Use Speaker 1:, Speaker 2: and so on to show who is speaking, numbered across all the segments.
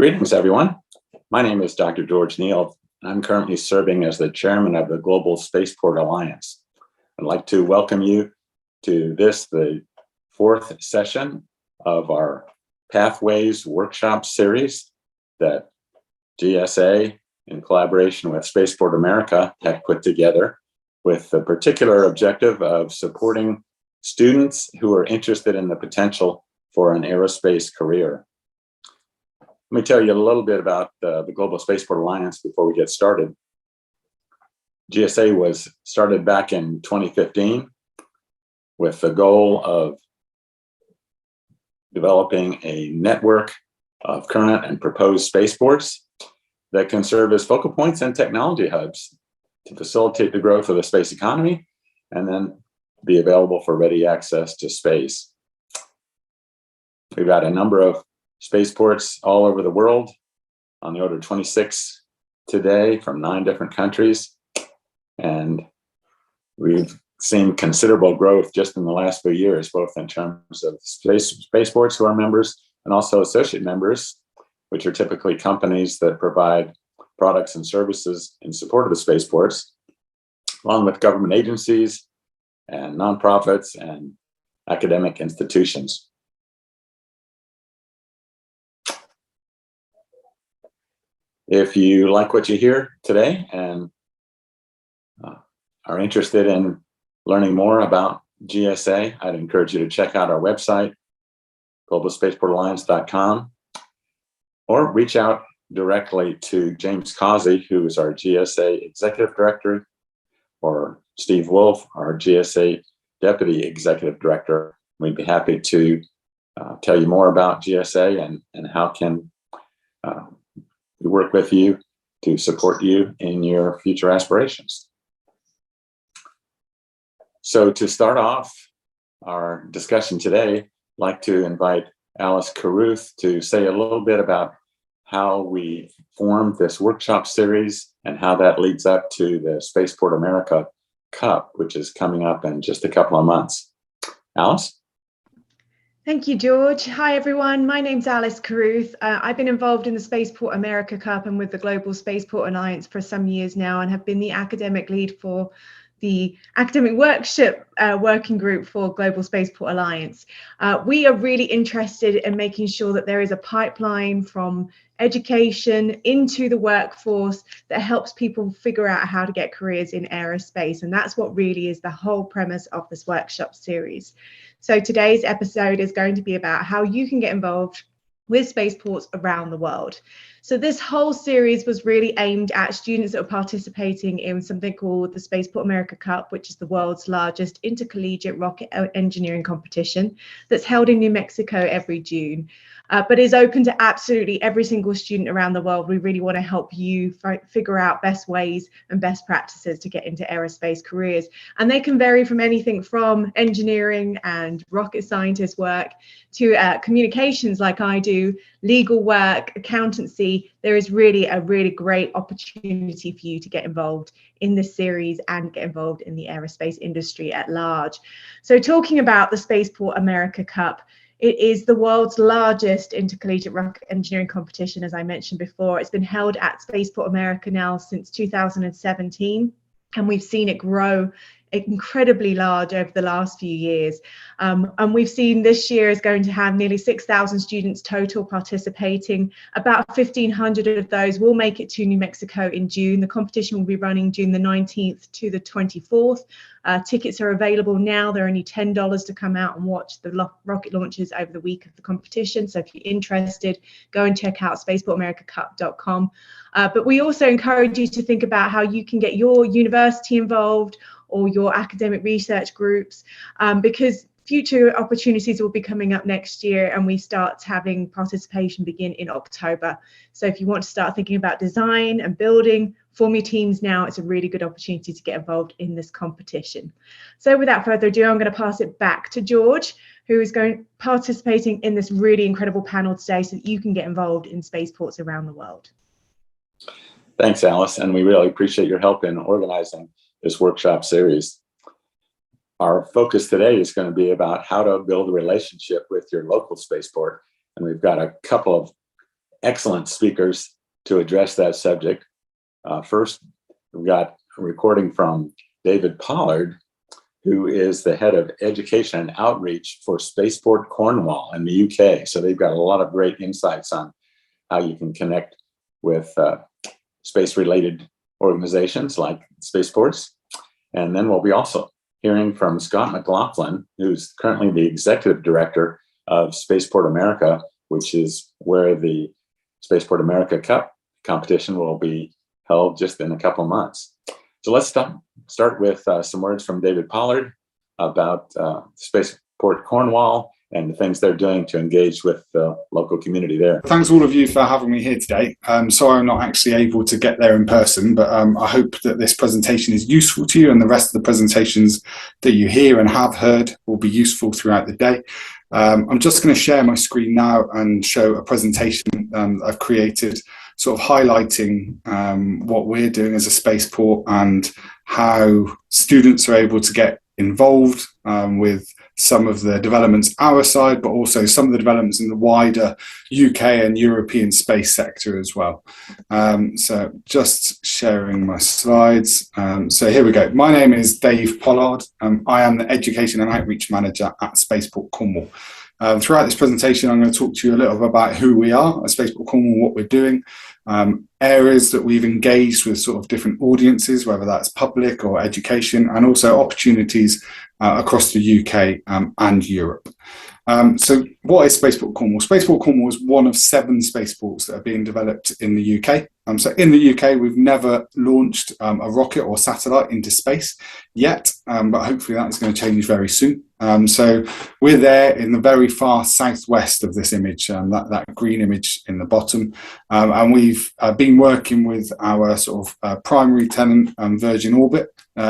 Speaker 1: Greetings, everyone. My name is Dr. George Neal, and I'm currently serving as the chairman of the Global Spaceport Alliance. I'd like to welcome you to the fourth session of our Pathways Workshop series that GSA, in collaboration with Spaceport America, have put together with the particular objective of supporting students who are interested in the potential for an aerospace career. Let me tell you a little bit about the Global Spaceport Alliance before we get started. GSA was started back in 2015 with the goal of developing a network of current and proposed spaceports that can serve as focal points and technology hubs to facilitate the growth of the space economy and then be available for ready access to space. We've got a number of spaceports all over the world, on the order of 26 today from 9 different countries. And we've seen considerable growth just in the last few years, both in terms of spaceports who are members and also associate members, which are typically companies that provide products and services in support of the spaceports, along with government agencies and nonprofits and academic institutions. If you like what you hear today and are interested in learning more about GSA, I'd encourage you to check out our website, globalspaceportalliance.com, or reach out directly to James Causey, who is our GSA Executive Director, or Steve Wolf, our GSA Deputy Executive Director. We'd be happy to tell you more about GSA and how can we work with you to support you in your future aspirations. So to start off our discussion today, I'd like to invite Alice Carruth to say a little bit about how we formed this workshop series and how that leads up to the Spaceport America Cup, which is coming up in just a couple of months. Alice?
Speaker 2: Thank you, George. Hi, everyone. My name's Alice Carruth. I've been involved in the Spaceport America Cup and with the Global Spaceport Alliance for some years now and have been the academic lead for the academic workshop working group for Global Spaceport Alliance. We are really interested in making sure that there is a pipeline from education into the workforce that helps people figure out how to get careers in aerospace. And that's what really is the whole premise of this workshop series. So today's episode is going to be about how you can get involved with spaceports around the world. So this whole series was really aimed at students that are participating in something called the Spaceport America Cup, which is the world's largest intercollegiate rocket engineering competition that's held in New Mexico every June. But is open to absolutely every single student around the world. We really want to help you figure out best ways and best practices to get into aerospace careers. And they can vary from anything from engineering and rocket scientist work to communications like I do, legal work, accountancy. There is really a really great opportunity for you to get involved in this series and get involved in the aerospace industry at large. So talking about the Spaceport America Cup, it is the world's largest intercollegiate rocket engineering competition, as I mentioned before. It's been held at Spaceport America now since 2017, and we've seen it grow incredibly large over the last few years. And we've seen this year is going to have nearly 6,000 students total participating. About 1,500 of those will make it to New Mexico in June. The competition will be running June the 19th to the 24th. Tickets are available now. They're only $10 to come out and watch the rocket launches over the week of the competition. So if you're interested, go and check out spaceportamericacup.com. But we also encourage you to think about how you can get your university involved or your academic research groups, because future opportunities will be coming up next year and we start having participation begin in October. So if you want to start thinking about design and building, form your teams now. It's a really good opportunity to get involved in this competition. So without further ado, I'm going to pass it back to George, who is participating in this really incredible panel today so that you can get involved in spaceports around the world.
Speaker 1: Thanks, Alice, and we really appreciate your help in organizing this workshop series. Our focus today is going to be about how to build a relationship with your local spaceport. And we've got a couple of excellent speakers to address that subject. First, we've got a recording from David Pollard, who is the head of education and outreach for Spaceport Cornwall in the UK. So they've got a lot of great insights on how you can connect with space-related organizations like Spaceports. And then we'll be also hearing from Scott McLaughlin, who's currently the executive director of Spaceport America, which is where the Spaceport America Cup competition will be held just in a couple of months. So let's start with some words from David Pollard about Spaceport Cornwall and the things they're doing to engage with the local community there.
Speaker 3: Thanks all of you for having me here today. Sorry I'm not actually able to get there in person, but I hope that this presentation is useful to you, and the rest of the presentations that you hear and have heard will be useful throughout the day. I'm just going to share my screen now and show a presentation I've created, sort of highlighting what we're doing as a spaceport and how students are able to get involved with some of the developments our side, but also some of the developments in the wider UK and European space sector as well. So just sharing my slides. So here we go. My name is Dave Pollard. I am the Education and Outreach Manager at Spaceport Cornwall. Throughout this presentation, I'm going to talk to you a little bit about who we are at Spaceport Cornwall, what we're doing, areas that we've engaged with sort of different audiences, whether that's public or education, and also opportunities across the UK and Europe. So what is Spaceport Cornwall? Spaceport Cornwall is one of 7 spaceports that are being developed in the UK. So in the UK, we've never launched a rocket or satellite into space yet, but hopefully that is going to change very soon. So we're there in the very far southwest of this image, that green image in the bottom, and we've been working with our sort of primary tenant, Virgin Orbit,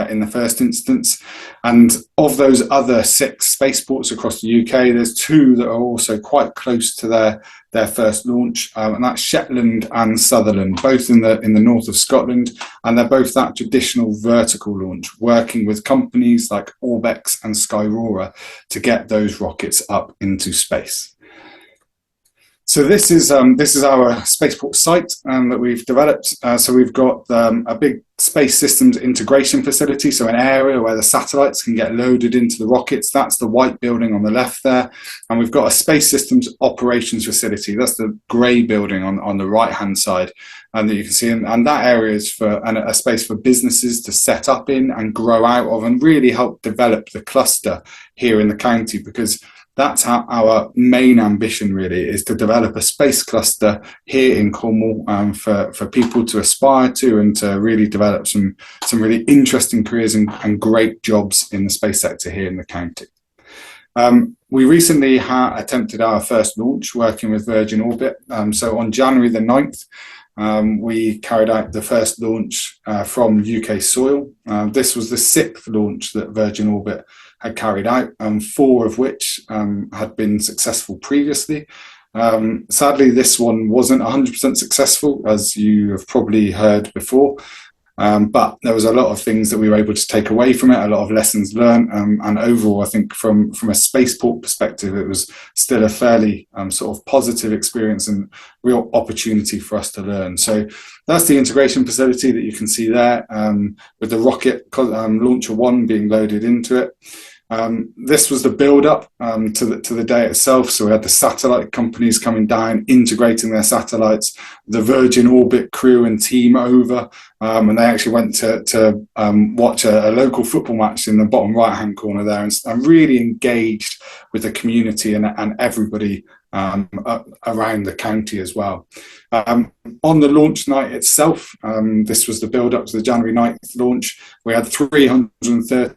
Speaker 3: in the first instance, and of those other 6 spaceports across the UK, there's 2 that are also quite close to their first launch, and that's Shetland and Sutherland, both in the north of Scotland, and they're both that traditional vertical launch, working with companies like Orbex and Skyrora to get those rockets up into space. So this is our spaceport site that we've developed. So we've got a big space systems integration facility, so an area where the satellites can get loaded into the rockets. That's the white building on the left there. And we've got a space systems operations facility. That's the grey building on the right-hand side, and that you can see. And that area is for a space for businesses to set up in and grow out of and really help develop the cluster here in the county, because that's our main ambition really, is to develop a space cluster here in Cornwall for people to aspire to and to really develop some really interesting careers and great jobs in the space sector here in the county. We recently attempted our first launch working with Virgin Orbit. So on January the 9th, we carried out the first launch from UK soil. This was the 6th launch that Virgin Orbit had carried out, 4 of which had been successful previously. Sadly, this one wasn't 100% successful, as you have probably heard before, but there was a lot of things that we were able to take away from it, a lot of lessons learned, and overall, I think from a spaceport perspective, it was still a fairly sort of positive experience and real opportunity for us to learn. So that's the integration facility that you can see there, with the rocket launcher 1 being loaded into it. This was the build-up to the day itself. So we had the satellite companies coming down, integrating their satellites, the Virgin Orbit crew and team over, and they actually went to watch a local football match in the bottom right-hand corner there, and really engaged with the community and everybody around the county as well. On the launch night itself, this was the build-up to the January 9th launch. We had 330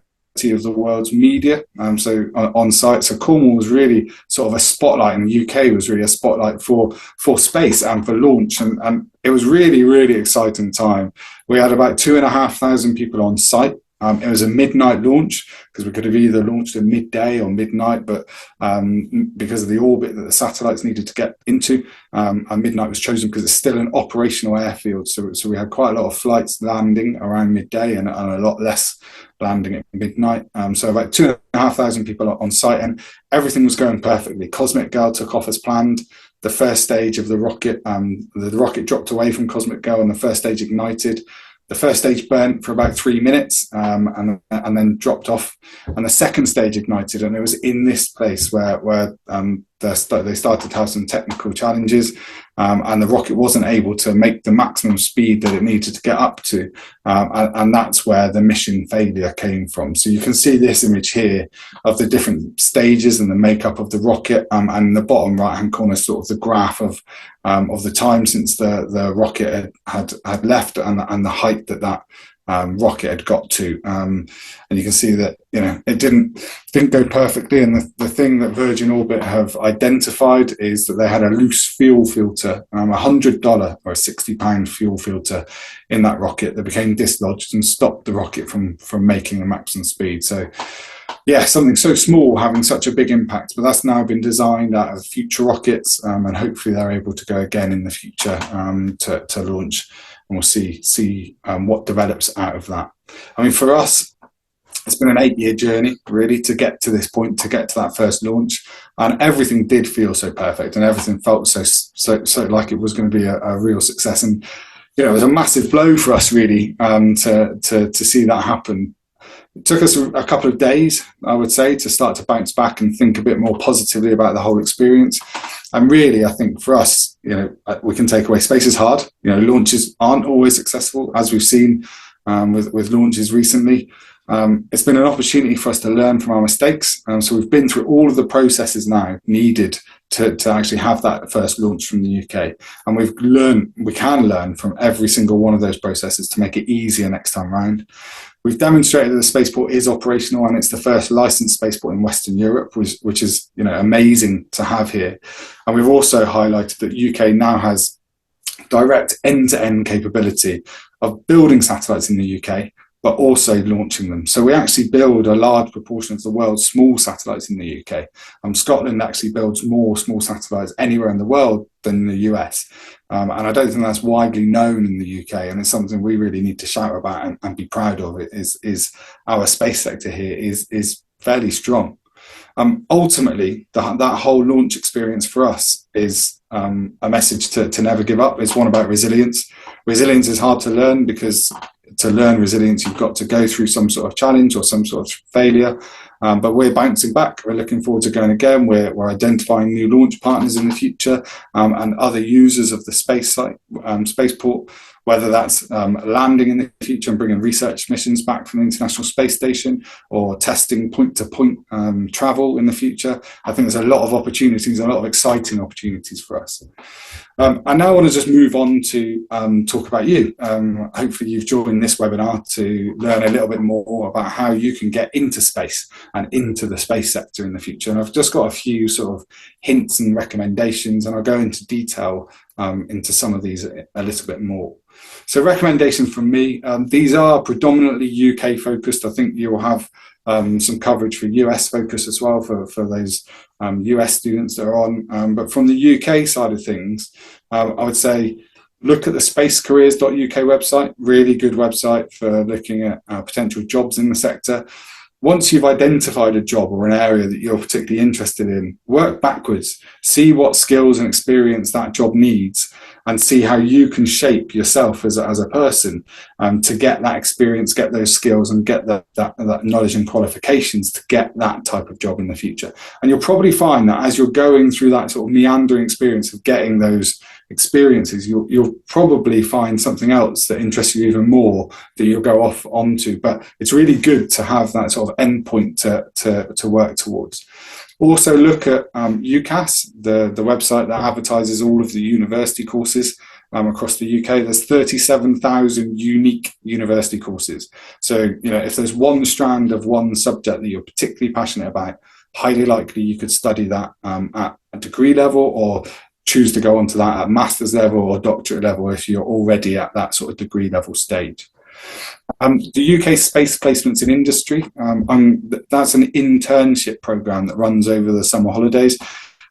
Speaker 3: of the world's media on site. So Cornwall was really sort of a spotlight, and the UK was really a spotlight for space and for launch, and it was really exciting time. We had about 2,500 people on site. It was a midnight launch, because we could have either launched at midday or midnight, but because of the orbit that the satellites needed to get into, and midnight was chosen because it's still an operational airfield. So we had quite a lot of flights landing around midday and a lot less landing at midnight. So about 2,500 people on site, and everything was going perfectly. Cosmic Girl took off as planned. the first stage of the rocket dropped away from Cosmic Girl and the first stage ignited. The first stage burnt for about 3 minutes and then dropped off, and the second stage ignited, and it was in this place where they started to have some technical challenges, and the rocket wasn't able to make the maximum speed that it needed to get up to, and that's where the mission failure came from. So you can see this image here of the different stages and the makeup of the rocket, and in the bottom right hand corner sort of the graph of the time since the rocket had left and the height that rocket had got to, and you can see that it didn't go perfectly. And the thing that Virgin Orbit have identified is that they had a loose fuel filter, $100 or a £60 fuel filter in that rocket that became dislodged and stopped the rocket from making the maximum speed. So yeah, something so small having such a big impact, but that's now been designed out of future rockets, and hopefully they're able to go again in the future to launch, and we'll see what develops out of that. I mean, for us, it's been an 8-year journey really to get to this point, to get to that first launch, and everything did feel so perfect, and everything felt so like it was going to be a real success. And it was a massive blow for us really to see that happen. It took us a couple of days, I would say, to start to bounce back and think a bit more positively about the whole experience. And really, I think for us, we can take away space is hard. Launches aren't always successful, as we've seen with launches recently. It's been an opportunity for us to learn from our mistakes. So we've been through all of the processes now needed to actually have that first launch from the UK. And we can learn from every single one of those processes to make it easier next time round. We've demonstrated that the spaceport is operational, and it's the first licensed spaceport in Western Europe, which is amazing to have here. And we've also highlighted that UK now has direct end-to-end capability of building satellites in the UK, but also launching them. So we actually build a large proportion of the world's small satellites in the UK. Scotland actually builds more small satellites anywhere in the world than the US. And I don't think that's widely known in the UK, and it's something we really need to shout about and be proud of. It is our space sector here is fairly strong. Ultimately, that whole launch experience for us is a message to never give up. It's one about resilience. Resilience is hard to learn, because to learn resilience, you've got to go through some sort of challenge or some sort of failure. But we're bouncing back. We're looking forward to going again. We're identifying new launch partners in the future, and other users of the spaceport, whether that's landing in the future and bringing research missions back from the International Space Station, or testing point-to-point travel in the future. I think there's a lot of opportunities, a lot of exciting opportunities for us. I now want to just move on to talk about you. Hopefully you've joined this webinar to learn a little bit more about how you can get into space and into the space sector in the future. And I've just got a few sort of hints and recommendations, and I'll go into detail into some of these a little bit more. So recommendations from me, these are predominantly UK focused. I think you'll have some coverage for US focus as well for those US students that are on. But from the UK side of things, I would say look at the spacecareers.uk website, really good website for looking at potential jobs in the sector. Once you've identified a job or an area that you're particularly interested in, work backwards, see what skills and experience that job needs, and see how you can shape yourself as a person to get that experience, get those skills, and get that knowledge and qualifications to get that type of job in the future. And you'll probably find that as you're going through that sort of meandering experience of getting those experiences, you'll probably find something else that interests you even more that you'll go off onto. But it's really good to have that sort of endpoint to work towards. Also look at UCAS, the website that advertises all of the university courses across the UK. There's 37,000 unique university courses. So, if there's one strand of one subject that you're particularly passionate about, highly likely you could study that at a degree level, or choose to go on to that at master's level or doctorate level if you're already at that sort of degree level stage. The UK Space Placements in Industry, that's an internship program that runs over the summer holidays.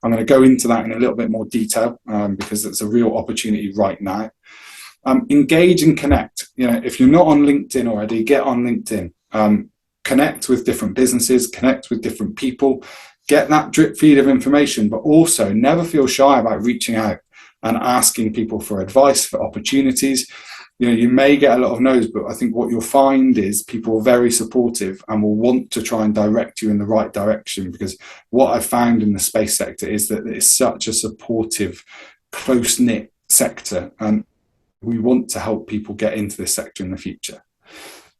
Speaker 3: I'm going to go into that in a little bit more detail because it's a real opportunity right now. Engage and connect. If you're not on LinkedIn already, get on LinkedIn. Connect with different businesses, connect with different people. get that drip feed of information, but also never feel shy about reaching out and asking people for advice, for opportunities. You may get a lot of no's, but I think what you'll find is people are very supportive and will want to try and direct you in the right direction, because what I've found in the space sector is that it's such a supportive, close-knit sector, and we want to help people get into this sector in the future.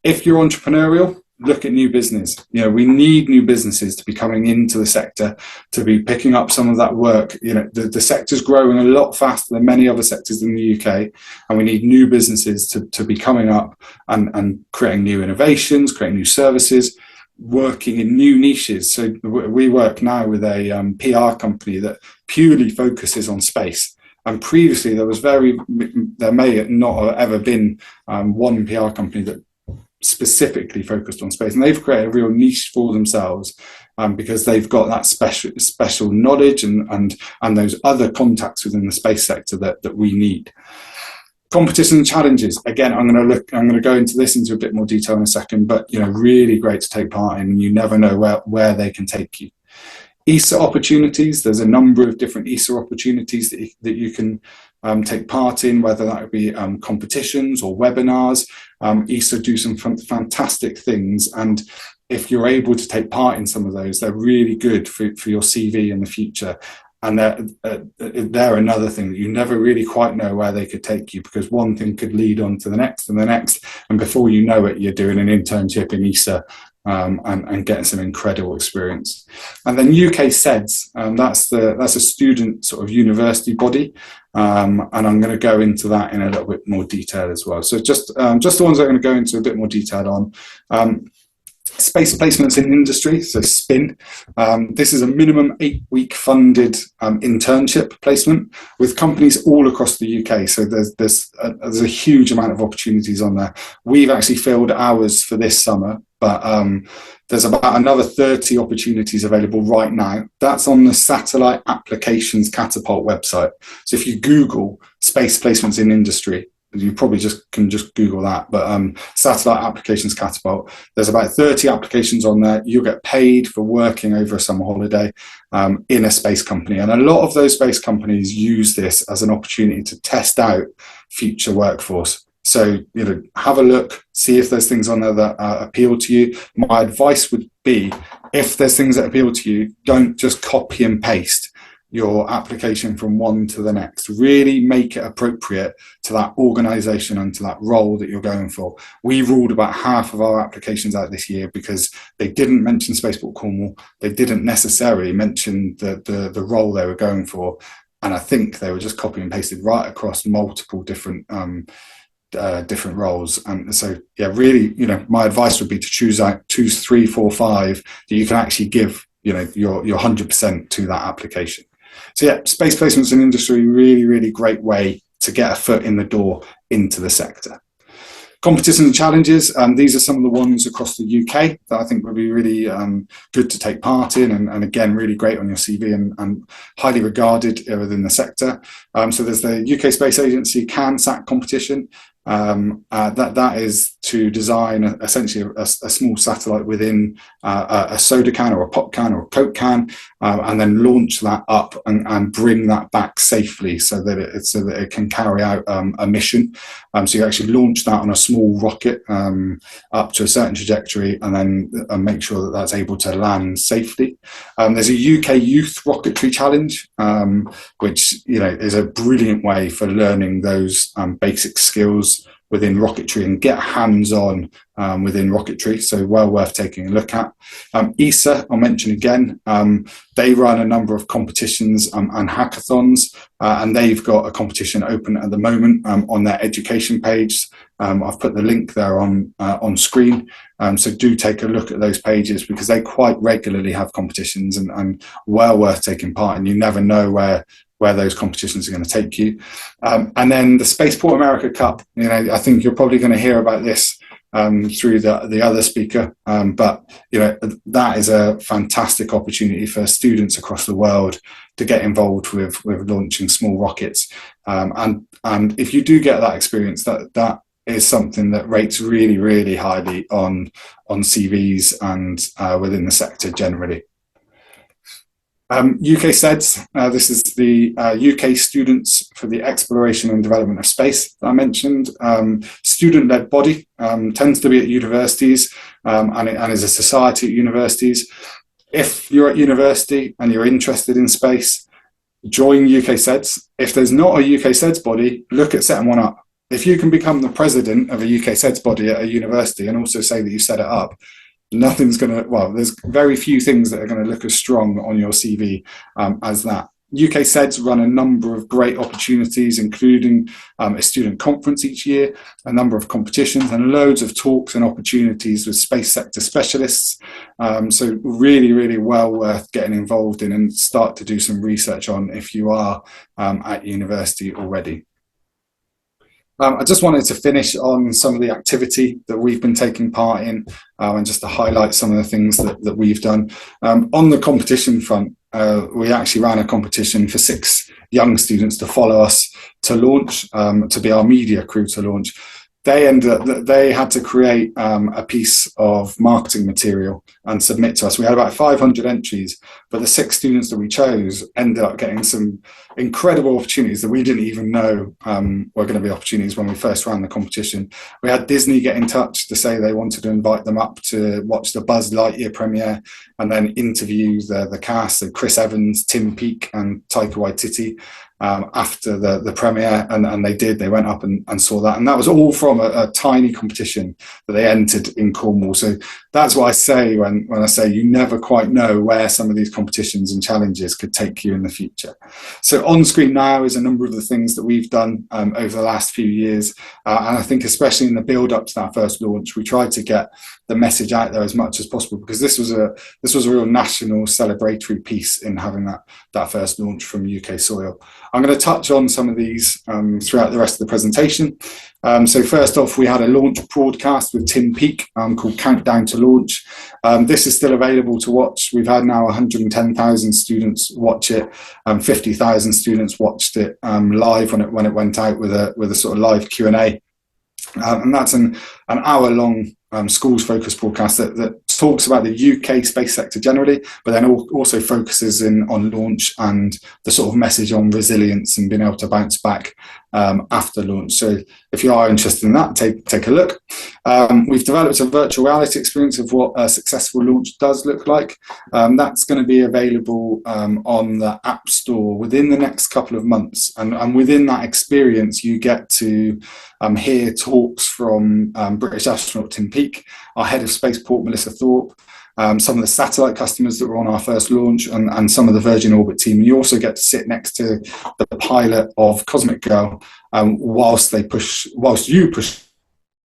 Speaker 3: If you're entrepreneurial, look at new business. We need new businesses to be coming into the sector, to be picking up some of that work. The sector's growing a lot faster than many other sectors in the UK, and we need new businesses to be coming up and creating new innovations, creating new services, working in new niches. So we work now with a PR company that purely focuses on space. And previously there may not have ever been one PR company that specifically focused on space, and they've created a real niche for themselves because they've got that special knowledge and those other contacts within the space sector that we need. Competition and challenges. Again, I'm going to go into this into a bit more detail in a second, but really great to take part in. You never know where they can take you. ESA opportunities. There's a number of different ESA opportunities that you can take part in, whether that would be competitions or webinars. ESA do some fantastic things, and if you're able to take part in some of those, they're really good for your CV in the future. And they're another thing that you never really quite know where they could take you, because one thing could lead on to the next and the next, and before you know it, you're doing an internship in ESA and getting some incredible experience. And then UK SEDS, that's a student sort of university body, and I'm going to go into that in a little bit more detail as well. So just the ones I'm going to go into a bit more detail on. Space placements in industry, so SPIN. This is a minimum 8-week funded internship placement with companies all across the UK. So there's a huge amount of opportunities on there. We've actually filled ours for this summer, but there's about another 30 opportunities available right now. That's on the Satellite Applications Catapult website. So if you Google space placements in industry, you probably can just Google that, but Satellite Applications Catapult, there's about 30 applications on there. You'll get paid for working over a summer holiday in a space company. And a lot of those space companies use this as an opportunity to test out future workforce. So, have a look, see if there's things on there that appeal to you. My advice would be, if there's things that appeal to you, don't just copy and paste your application from one to the next. Really make it appropriate to that organisation and to that role that you're going for. We ruled about half of our applications out this year because they didn't mention Spaceport Cornwall. They didn't necessarily mention the role they were going for. And I think they were just copy and pasted right across multiple different roles. And so, yeah, really, my advice would be to choose 2, 3, 4, 5 that you can actually give, your 100% to that application. So yeah, space placements in industry, really, really great way to get a foot in the door into the sector. Competition and challenges, these are some of the ones across the UK that I think would be really good to take part in, and again, really great on your CV and highly regarded within the sector. So there's the UK Space Agency CANSAT competition. That is to design essentially a small satellite within a soda can or a pop can or a Coke can, and then launch that up and bring that back safely so that it can carry out a mission. So you actually launch that on a small rocket up to a certain trajectory, and then make sure that that's able to land safely. There's a UK Youth Rocketry Challenge, which is a brilliant way for learning those basic skills within rocketry and get hands-on within rocketry, so well worth taking a look at. ESA, I'll mention again, they run a number of competitions and hackathons, and they've got a competition open at the moment on their education page. I've put the link there on screen, so do take a look at those pages, because they quite regularly have competitions and well worth taking part in. You never know where those competitions are going to take you. And then the Spaceport America Cup, I think you're probably going to hear about this through the other speaker, but that is a fantastic opportunity for students across the world to get involved with launching small rockets. And if you do get that experience, that is something that rates really, really highly on CVs and within the sector generally. UK SEDS, this is the UK Students for the Exploration and Development of Space that I mentioned. Student-led body, tends to be at universities and is a society at universities. If you're at university and you're interested in space, join UK SEDS. If there's not a UK SEDS body, look at setting one up. If you can become the president of a UK SEDS body at a university and also say that you set it up, nothing's going to, well, there's very few things that are going to look as strong on your CV as that. UK SEDS run a number of great opportunities, including a student conference each year, a number of competitions, and loads of talks and opportunities with space sector specialists. So really, really well worth getting involved in and start to do some research on if you are at university already. I just wanted to finish on some of the activity that we've been taking part in and just to highlight some of the things that we've done. On the competition front, we actually ran a competition for 6 young students to follow us to launch, to be our media crew to launch. They had to create a piece of marketing material and submit to us. We had about 500 entries, but the 6 students that we chose ended up getting some incredible opportunities that we didn't even know were going to be opportunities when we first ran the competition. We had Disney get in touch to say they wanted to invite them up to watch the Buzz Lightyear premiere and then interview the cast, so Chris Evans, Tim Peake and Taika Waititi. After the premiere, and they went up and saw that, and that was all from a tiny competition that they entered in Cornwall. So that's what I say when I say you never quite know where some of these competitions and challenges could take you in the future. So on screen now is a number of the things that we've done over the last few years, and I think especially in the build up to that first launch, we tried to get the message out there as much as possible, because this was a real national celebratory piece in having that first launch from UK soil. I'm going to touch on some of these throughout the rest of the presentation. So first off, we had a launch broadcast with Tim Peake called Countdown to Launch. This is still available to watch. We've had now 110,000 students watch it. 50,000 students watched it live when it went out with a sort of live Q&A. And that's an hour-long schools focused broadcast that talks about the UK space sector generally, but then also focuses in on launch and the sort of message on resilience and being able to bounce back after launch. So if you are interested in that, take a look. We've developed a virtual reality experience of what a successful launch does look like. That's going to be available on the App Store within the next couple of months. And within that experience, you get to hear talks from British astronaut Tim Peake, our head of Spaceport, Melissa Thorpe, some of the satellite customers that were on our first launch, and some of the Virgin Orbit team. You also get to sit next to the pilot of Cosmic Girl whilst you push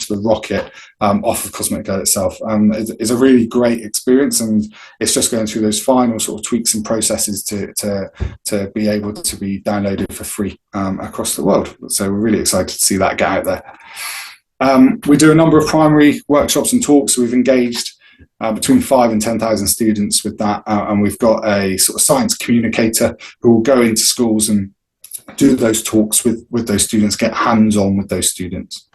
Speaker 3: the rocket off of Cosmic Girl itself. It's a really great experience, and it's just going through those final sort of tweaks and processes to be able to be downloaded for free across the world. So we're really excited to see that get out there. We do a number of primary workshops and talks. We've engaged between 5,000 and 10,000 students with that, and we've got a sort of science communicator who will go into schools and do those talks with those students, get hands-on with those students.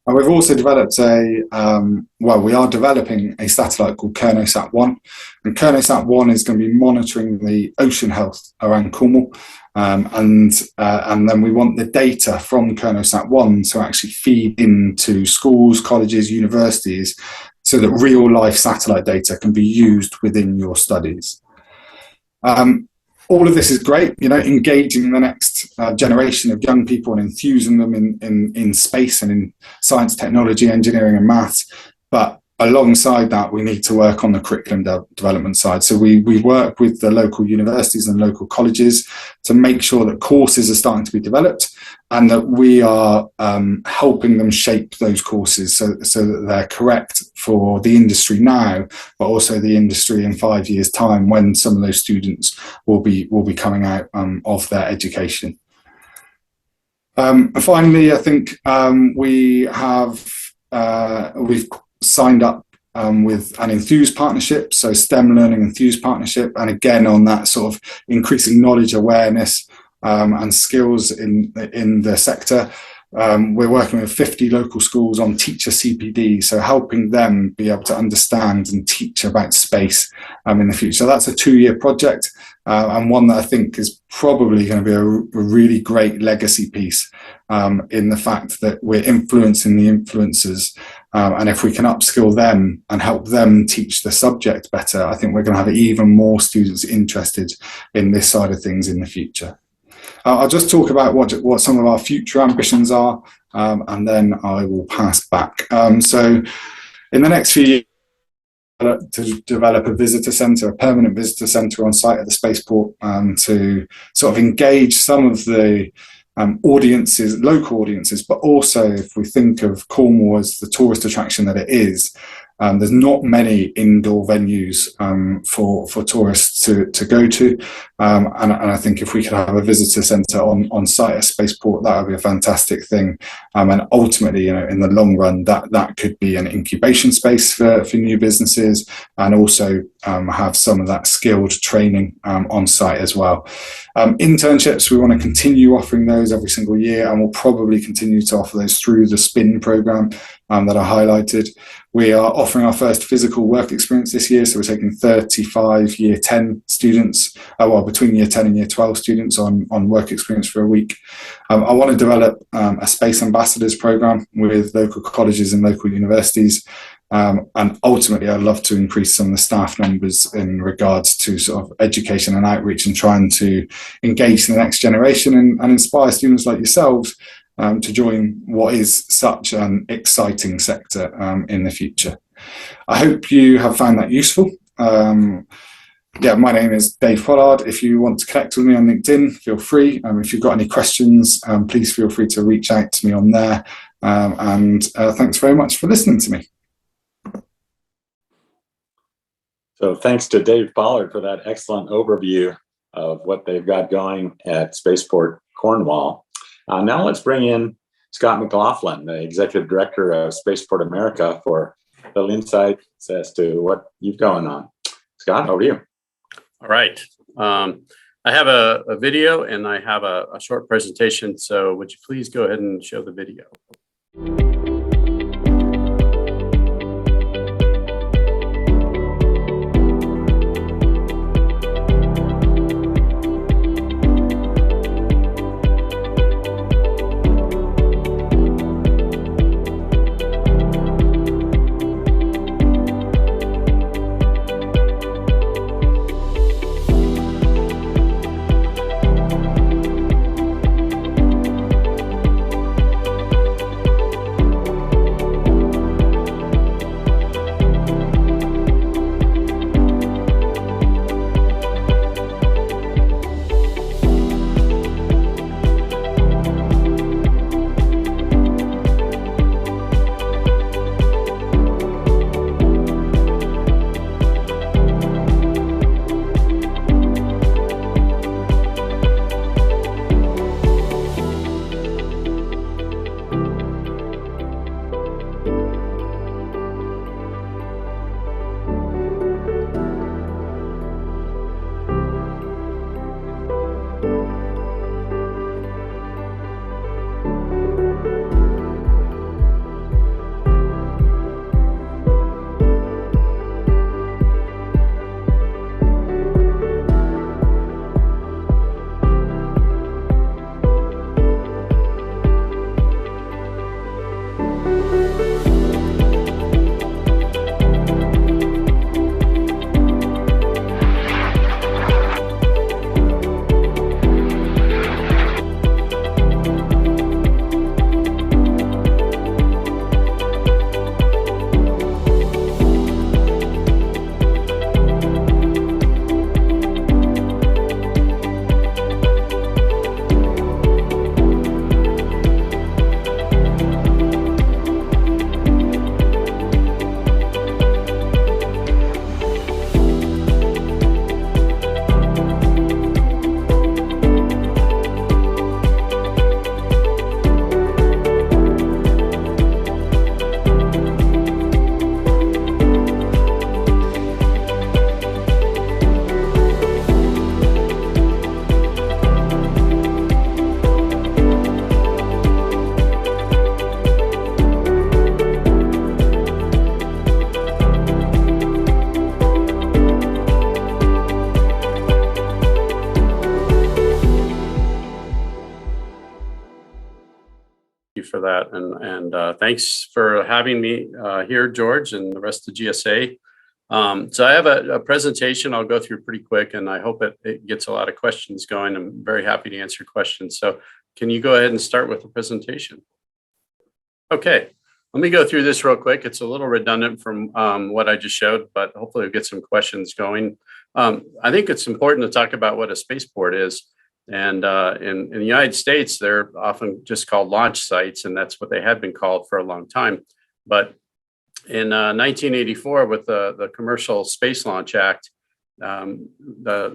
Speaker 3: And we've also developed we are developing a satellite called KernoSat-1, and KernoSat-1 is going to be monitoring the ocean health around Cornwall, and then we want the data from KernoSat-1 to actually feed into schools, colleges, universities, so that real-life satellite data can be used within your studies. All of this is great, engaging the next generation of young people and enthusing them in space and in science, technology, engineering and maths. But alongside that, we need to work on the curriculum development side. So we work with the local universities and local colleges to make sure that courses are starting to be developed, and that we are helping them shape those courses so that they're correct for the industry now, but also the industry in 5 years' time, when some of those students will be coming out of their education. Finally, I think we've signed up with an Enthuse partnership, so STEM Learning Enthuse partnership, and again on that sort of increasing knowledge, awareness and skills in the sector. We're working with 50 local schools on teacher CPD, so helping them be able to understand and teach about space in the future. So that's a 2-year project. and one that I think is probably going to be a really great legacy piece in the fact that we're influencing the influencers. And if we can upskill them and help them teach the subject better, I think we're going to have even more students interested in this side of things in the future. I'll just talk about what some of our future ambitions are, and then I will pass back. So in the next few years, to develop a visitor centre, a permanent visitor centre on site at the Spaceport, to sort of engage some of the audiences, local audiences, but also if we think of Cornwall as the tourist attraction that it is, there's not many indoor venues for tourists to go to, and I think if we could have a visitor centre on site at Spaceport, that would be a fantastic thing. And ultimately, in the long run, that could be an incubation space for new businesses, and also have some of that skilled training on site as well. Internships, we want to continue offering those every single year, and we'll probably continue to offer those through the SPIN programme that I highlighted. We are offering our first physical work experience this year, so we're taking 35 year 10 students, between year 10 and year 12 students on work experience for a week. I want to develop a space ambassadors programme with local colleges and local universities, and ultimately I'd love to increase some of the staff numbers in regards to sort of education and outreach, and trying to engage the next generation and inspire students like yourselves to join what is such an exciting sector in the future. I hope you have found that useful. My name is Dave Pollard. If you want to connect with me on LinkedIn, feel free. If you've got any questions, please feel free to reach out to me on there. Thanks very much for listening to me.
Speaker 1: So thanks to Dave Pollard for that excellent overview of what they've got going at Spaceport Cornwall. Now let's bring in Scott McLaughlin, the Executive Director of Spaceport America, for a little insight as to what you've going on. Scott, over to you.
Speaker 4: All right. I have a video and I have a short presentation. So would you please go ahead and show the video? for that. And thanks for having me here, George, and the rest of GSA. So I have a presentation I'll go through pretty quick, and I hope it gets a lot of questions going. I'm very happy to answer questions. So can you go ahead and start with the presentation? Okay, let me go through this real quick. It's a little redundant from what I just showed, but hopefully we'll get some questions going. I think it's important to talk about what a spaceport is. And in the United States, they're often just called launch sites, and that's what they had been called for a long time. But in 1984, with the Commercial Space Launch Act, the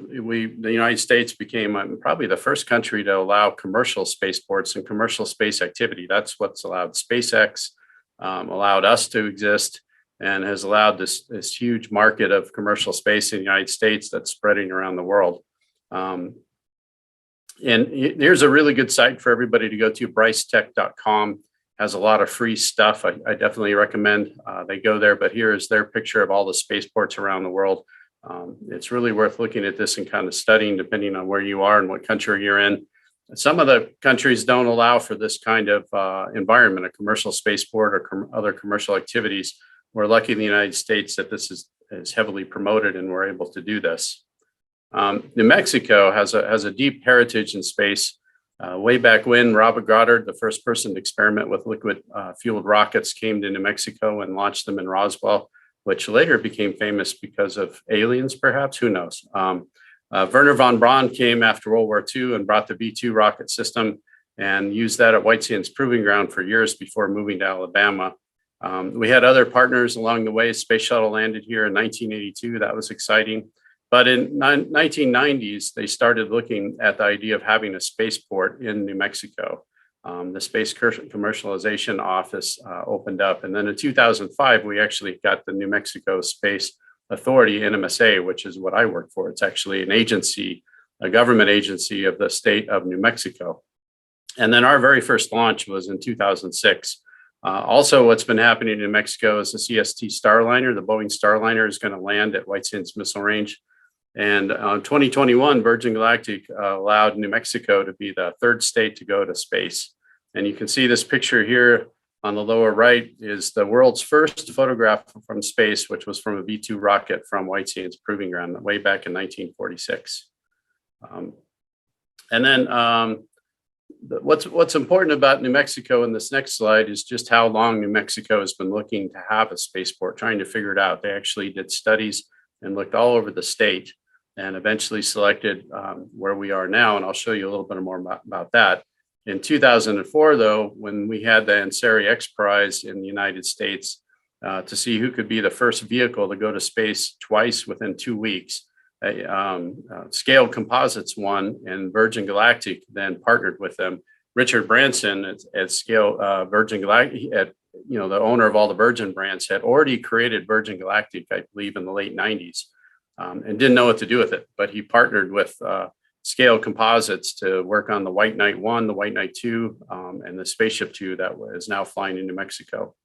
Speaker 4: United States became probably the first country to allow commercial spaceports and commercial space activity. That's what's allowed SpaceX, allowed us to exist, and has allowed this huge market of commercial space in the United States that's spreading around the world. And here's a really good site for everybody to go to, bricetech.com. Has a lot of free stuff. I definitely recommend they go there, but here is their picture of all the spaceports around the world. It's really worth looking at this and kind of studying depending on where you are and what country you're in. Some of the countries don't allow for this kind of environment, a commercial spaceport or other commercial activities. We're lucky in the United States that this is heavily promoted and we're able to do this. New Mexico has a deep heritage in space. Way back when, Robert Goddard, the first person to experiment with liquid fueled rockets, came to New Mexico and launched them in Roswell, which later became famous because of aliens, perhaps, who knows. Werner von Braun came after World War II and brought the V2 rocket system and used that at White Sands Proving Ground for years before moving to Alabama. We had other partners along the way. Space Shuttle landed here in 1982. That was exciting. But in 1990s, they started looking at the idea of having a spaceport in New Mexico. The Space Commercialization Office opened up. And then in 2005, we actually got the New Mexico Space Authority, NMSA, which is what I work for. It's actually an agency, a government agency of the state of New Mexico. And then our very first launch was in 2006. Also, what's been happening in New Mexico is the CST Starliner. The Boeing Starliner is going to land at White Sands Missile Range. And in 2021, Virgin Galactic allowed New Mexico to be the third state to go to space. And you can see this picture here on the lower right is the world's first photograph from space, which was from a V2 rocket from White Sands Proving Ground way back in 1946. And then what's important about New Mexico in this next slide is just how long New Mexico has been looking to have a spaceport, trying to figure it out. They actually did studies and looked all over the state and eventually selected where we are now. And I'll show you a little bit more about that. In 2004, though, when we had the Ansari X Prize in the United States to see who could be the first vehicle to go to space twice within 2 weeks, Scale Composites won, and Virgin Galactic then partnered with them. Richard Branson at Scale Virgin Galactic, the owner of all the Virgin brands, had already created Virgin Galactic, I believe, in the late 90s, and didn't know what to do with it. But he partnered with Scale Composites to work on the White Knight 1, the White Knight 2, and the Spaceship 2 that is now flying in New Mexico.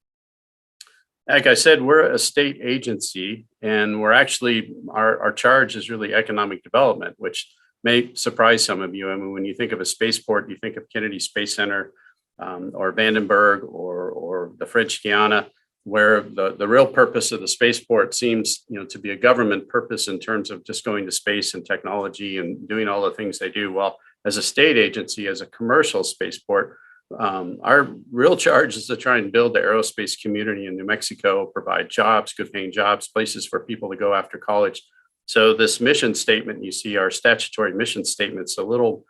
Speaker 4: Like I said, we're a state agency, and we're actually, our charge is really economic development, which may surprise some of you. I mean, when you think of a spaceport, you think of Kennedy Space Center or Vandenberg or the French Guiana, where the real purpose of the spaceport seems, to be a government purpose in terms of just going to space and technology and doing all the things they do. Well, as a state agency, as a commercial spaceport, our real charge is to try and build the aerospace community in New Mexico, provide jobs, good paying jobs, places for people to go after college. So this mission statement, you see our statutory mission statement's a little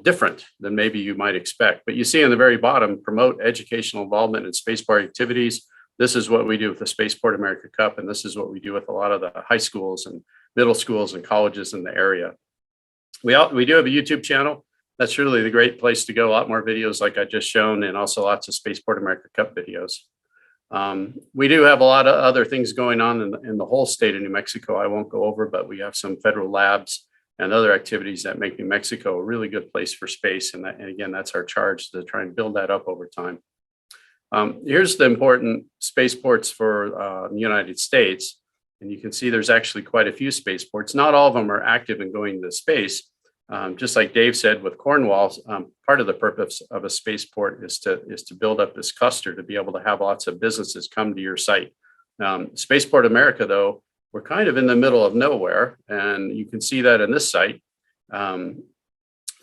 Speaker 4: different than maybe you might expect. But you see on the very bottom, promote educational involvement in spaceport activities. This is what we do with the Spaceport America Cup, and this is what we do with a lot of the high schools and middle schools and colleges in the area. We do have a YouTube channel. That's really the great place to go. A lot more videos like I just shown, and also lots of Spaceport America Cup videos. We do have a lot of other things going on in the whole state of New Mexico. I won't go over, but we have some federal labs and other activities that make New Mexico a really good place for space. And again, that's our charge, to try and build that up over time. Here's the important spaceports for the United States. And you can see there's actually quite a few spaceports. Not all of them are active in going to space, Just like Dave said with Cornwall, part of the purpose of a spaceport is to build up this cluster to be able to have lots of businesses come to your site. Spaceport America, though, we're kind of in the middle of nowhere, and you can see that in this site.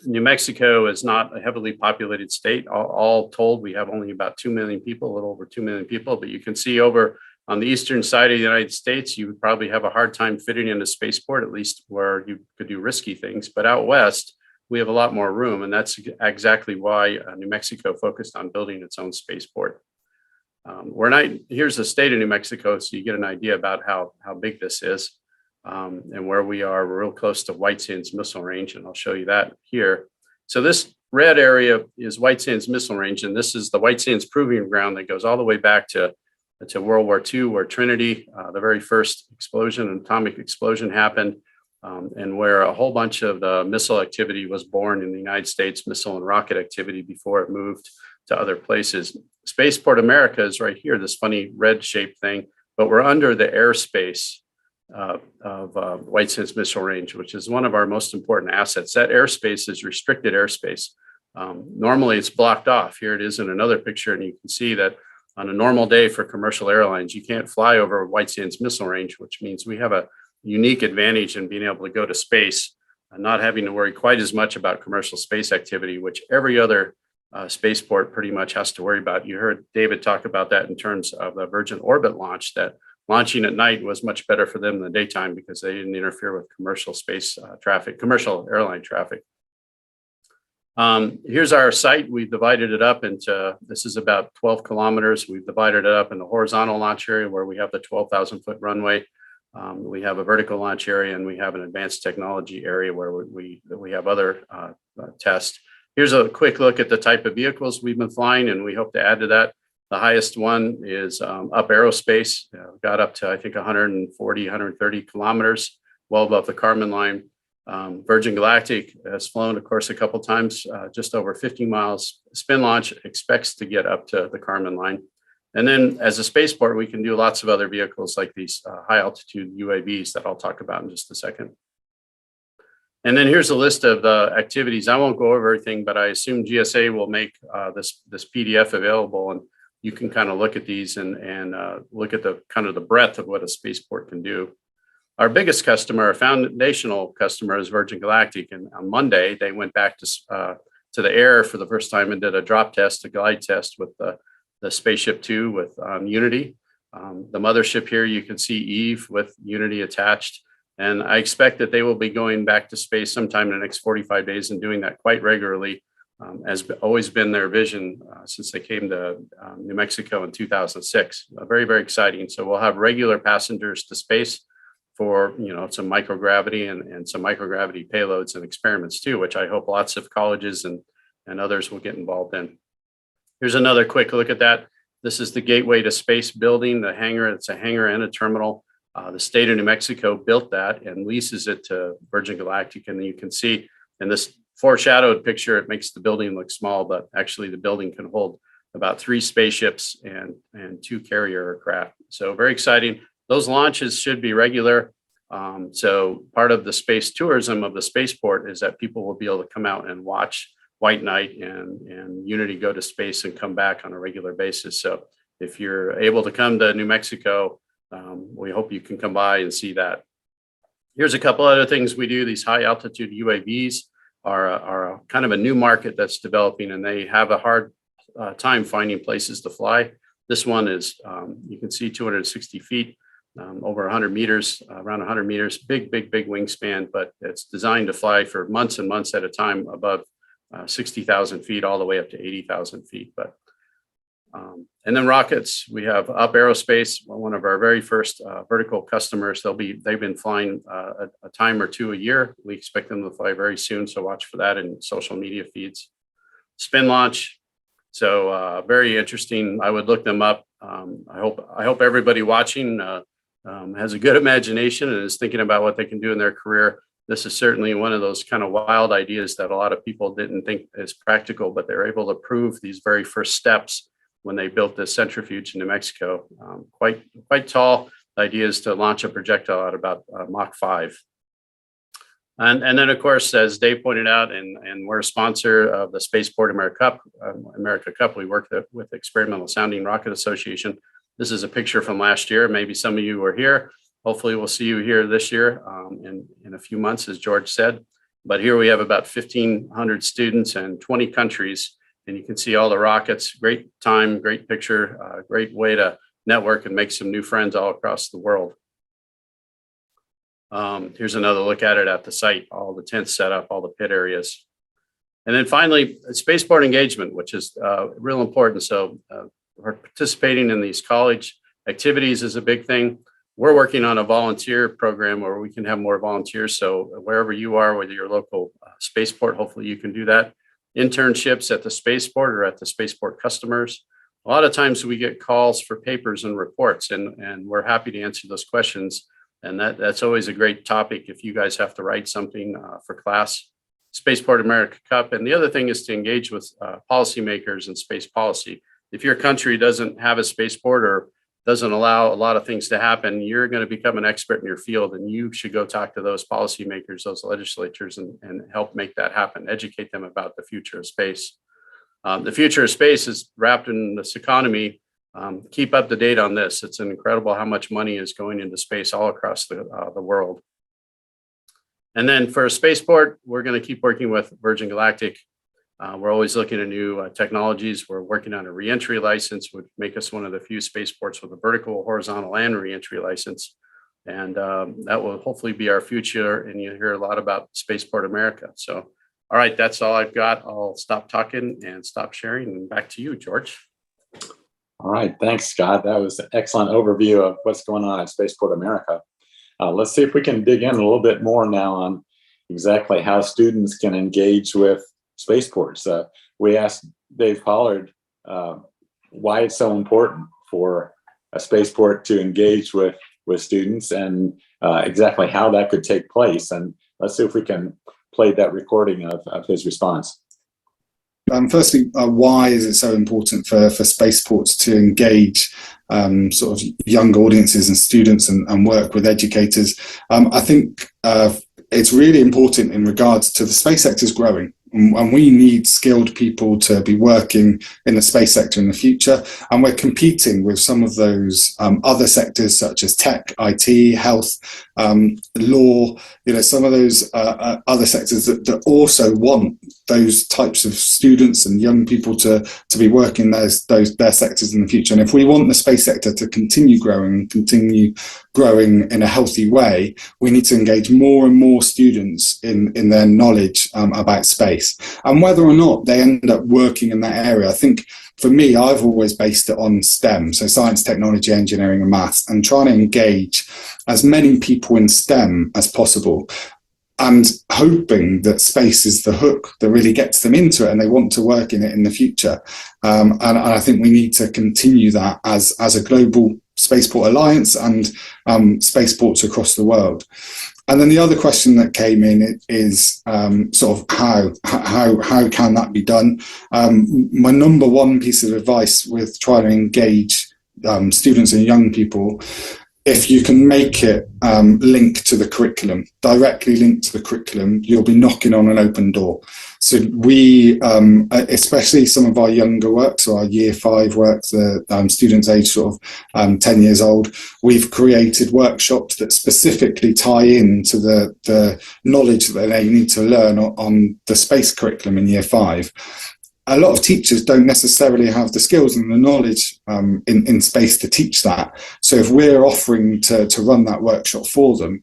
Speaker 4: New Mexico is not a heavily populated state. All told, we have only about 2 million people, a little over 2 million people, but you can see over on the eastern side of the United States, you would probably have a hard time fitting into spaceport, at least where you could do risky things. But out west, we have a lot more room, and that's exactly why New Mexico focused on building its own spaceport. Here's the state of New Mexico, so you get an idea about how big this is. And where we are, we're real close to White Sands Missile Range, and I'll show you that here. So this red area is White Sands Missile Range, and this is the White Sands Proving Ground that goes all the way back to World War II, where Trinity, the very first atomic explosion happened, and where a whole bunch of the missile activity was born in the United States, missile and rocket activity before it moved to other places. Spaceport America is right here, this funny red shaped thing, but we're under the airspace of White Sands Missile Range, which is one of our most important assets. That airspace is restricted airspace. Normally it's blocked off. Here it is in another picture, and you can see that on a normal day for commercial airlines, you can't fly over White Sands Missile Range, which means we have a unique advantage in being able to go to space and not having to worry quite as much about commercial space activity, which every other spaceport pretty much has to worry about. You heard David talk about that in terms of the Virgin Orbit launch, that launching at night was much better for them in the daytime because they didn't interfere with commercial space traffic, commercial airline traffic. Here's our site. We've divided it up into, this is about 12 kilometers. We've divided it up in the horizontal launch area where we have the 12,000 foot runway. We have a vertical launch area, and we have an advanced technology area where we have other tests. Here's a quick look at the type of vehicles we've been flying, and we hope to add to that. The highest one is Up Aerospace, got up to, I think, 140, 130 kilometers, well above the Kármán line. Virgin Galactic has flown, of course, a couple times, just over 50 miles. Spin Launch expects to get up to the Kármán line. And then as a spaceport, we can do lots of other vehicles like these high altitude UAVs that I'll talk about in just a second. And then here's a list of the activities. I won't go over everything, but I assume GSA will make this PDF available, and you can kind of look at these and look at the kind of the breadth of what a spaceport can do. Our biggest customer, our foundational customer, is Virgin Galactic, and on Monday they went back to the air for the first time and did a drop test, a glide test with the Spaceship Two with Unity. The mothership here, you can see Eve with Unity attached. And I expect that they will be going back to space sometime in the next 45 days and doing that quite regularly, has always been their vision since they came to New Mexico in 2006. Very, very exciting. So we'll have regular passengers to space for, some microgravity and some microgravity payloads and experiments too, which I hope lots of colleges and others will get involved in. Here's another quick look at that. This is the Gateway to Space building, the hangar. It's a hangar and a terminal. The state of New Mexico built that and leases it to Virgin Galactic. And you can see in this foreshadowed picture, it makes the building look small, but actually the building can hold about 3 spaceships and 2 carrier aircraft. So very exciting. Those launches should be regular. So part of the space tourism of the spaceport is that people will be able to come out and watch White Knight and Unity go to space and come back on a regular basis. So if you're able to come to New Mexico, we hope you can come by and see that. Here's a couple other things we do. These high altitude UAVs are a kind of a new market that's developing, and they have a hard time finding places to fly. This one is, you can see 260 feet, over 100 meters, around 100 meters, big wingspan, but it's designed to fly for months and months at a time above 60,000 feet all the way up to 80,000 feet. And then rockets, we have Up Aerospace, one of our very first vertical customers. They've been flying a time or two a year. We expect them to fly very soon, so watch for that in social media feeds. Spin Launch, so very interesting. I would look them up. I hope everybody watching has a good imagination and is thinking about what they can do in their career. This is certainly one of those kind of wild ideas that a lot of people didn't think is practical, but they're able to prove these very first steps when they built this centrifuge in New Mexico. Quite tall. The idea is to launch a projectile at about Mach 5. And then, of course, as Dave pointed out, and we're a sponsor of the Spaceport America Cup. We work with Experimental Sounding Rocket Association. This is a picture from last year. Maybe some of you were here. Hopefully, we'll see you here this year in a few months, as George said. But here we have about 1,500 students and 20 countries. And you can see all the rockets. Great time, great picture, great way to network and make some new friends all across the world. Here's another look at it at the site, all the tents set up, all the pit areas. And then finally, spaceport engagement, which is real important. So participating in these college activities is a big thing. We're working on a volunteer program where we can have more volunteers. So wherever you are, whether your local spaceport, hopefully you can do that. Internships at the spaceport or at the spaceport customers. A lot of times we get calls for papers and reports, and we're happy to answer those questions. And that's always a great topic if you guys have to write something for class. Spaceport America Cup. And the other thing is to engage with policymakers and space policy. If your country doesn't have a spaceport or doesn't allow a lot of things to happen, you're going to become an expert in your field, and you should go talk to those policymakers, those legislatures, and help make that happen, educate them about the future of space. The future of space is wrapped in this economy. Keep up to date on this. It's incredible how much money is going into space all across the world. And then for a spaceport, we're going to keep working with Virgin Galactic. We're always looking at new technologies. We're working on a reentry license, which make us one of the few spaceports with a vertical, horizontal, and reentry license. And that will hopefully be our future. And you'll hear a lot about Spaceport America. So, all right, that's all I've got. I'll stop talking and stop sharing. And back to you, George.
Speaker 1: All right, thanks, Scott. That was an excellent overview of what's going on at Spaceport America. Let's see if we can dig in a little bit more now on exactly how students can engage with spaceports. We asked Dave Pollard why it's so important for a spaceport to engage with students and exactly how that could take place. And let's see if we can play that recording of his response.
Speaker 3: Firstly, why is it so important for spaceports to engage sort of young audiences and students and work with educators? I think it's really important in regards to the space sector's growing. And we need skilled people to be working in the space sector in the future. And we're competing with some of those other sectors such as tech, IT, health, law, some of those other sectors that also want those types of students and young people to be working their sectors in the future. And if we want the space sector to continue growing in a healthy way, we need to engage more and more students in their knowledge about space. And whether or not they end up working in that area, I think for me, I've always based it on STEM, so science, technology, engineering, and maths, and trying to engage as many people in STEM as possible, and hoping that space is the hook that really gets them into it and they want to work in it in the future. And I think we need to continue that as a global spaceport alliance and spaceports across the world. And then the other question that came in is sort of how can that be done? My number one piece of advice with trying to engage students and young people, if you can make it link to the curriculum, directly linked to the curriculum, you'll be knocking on an open door. So we, especially some of our younger work, so our year 5 work, the students aged sort of 10 years old, we've created workshops that specifically tie into the knowledge that they need to learn on the space curriculum in year 5. A lot of teachers don't necessarily have the skills and the knowledge in space to teach that. So if we're offering to run that workshop for them,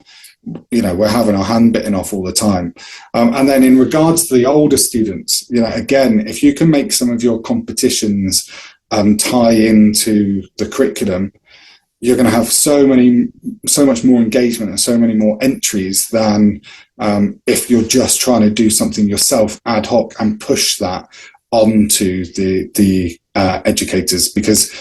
Speaker 3: we're having our hand bitten off all the time. And then in regards to the older students, again, if you can make some of your competitions tie into the curriculum, you're going to have so much more engagement and so many more entries than if you're just trying to do something yourself ad hoc and push that onto the educators, because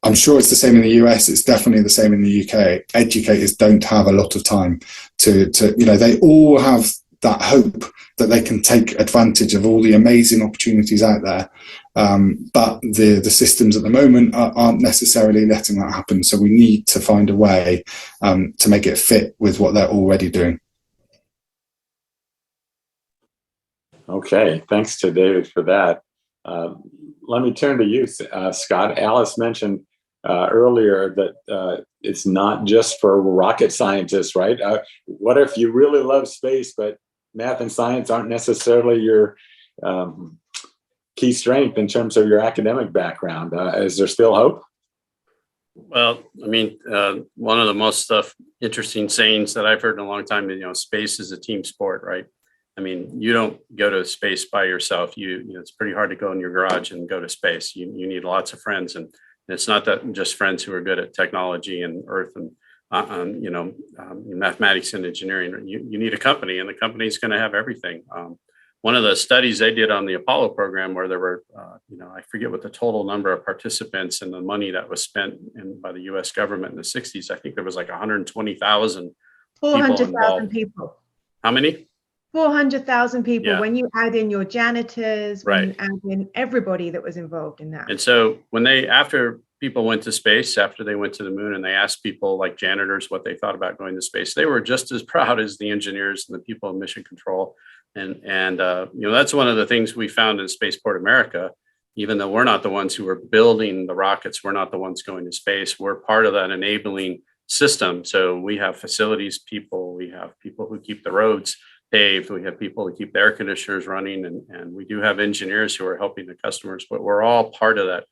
Speaker 3: I'm sure it's the same in the US. It's definitely the same in the UK. Educators don't have a lot of time to they all have that hope that they can take advantage of all the amazing opportunities out there. But the systems at the moment aren't necessarily letting that happen. So we need to find a way to make it fit with what they're already doing.
Speaker 1: Okay, thanks to David for that. Let me turn to you, Scott. Alice mentioned earlier that it's not just for rocket scientists, right? What if you really love space, but math and science aren't necessarily your key strength in terms of your academic background? Is there still hope?
Speaker 4: Well, I mean, one of the most interesting sayings that I've heard in a long time, space is a team sport, right? I mean, you don't go to space by yourself. It's pretty hard to go in your garage and go to space. You need lots of friends, and it's not that just friends who are good at technology and Earth and mathematics and engineering. You need a company, and the company is going to have everything. One of the studies they did on the Apollo program, where there were, I forget what the total number of participants and the money that was spent by the U.S. government in the 60s. I think there was like 120,000
Speaker 2: 400,000 people.
Speaker 4: How many?
Speaker 2: 400,000 people.
Speaker 4: Yeah.
Speaker 2: When you add in your janitors, when
Speaker 4: Right.
Speaker 2: you add in everybody that was involved in that.
Speaker 4: And so after people went to space, after they went to the moon, and they asked people like janitors what they thought about going to space, they were just as proud as the engineers and the people in mission control. And that's one of the things we found in Spaceport America. Even though we're not the ones who are building the rockets, we're not the ones going to space, we're part of that enabling system. So we have facilities people, we have people who keep the roads paved, we have people who keep the air conditioners running, and we do have engineers who are helping the customers, but we're all part of that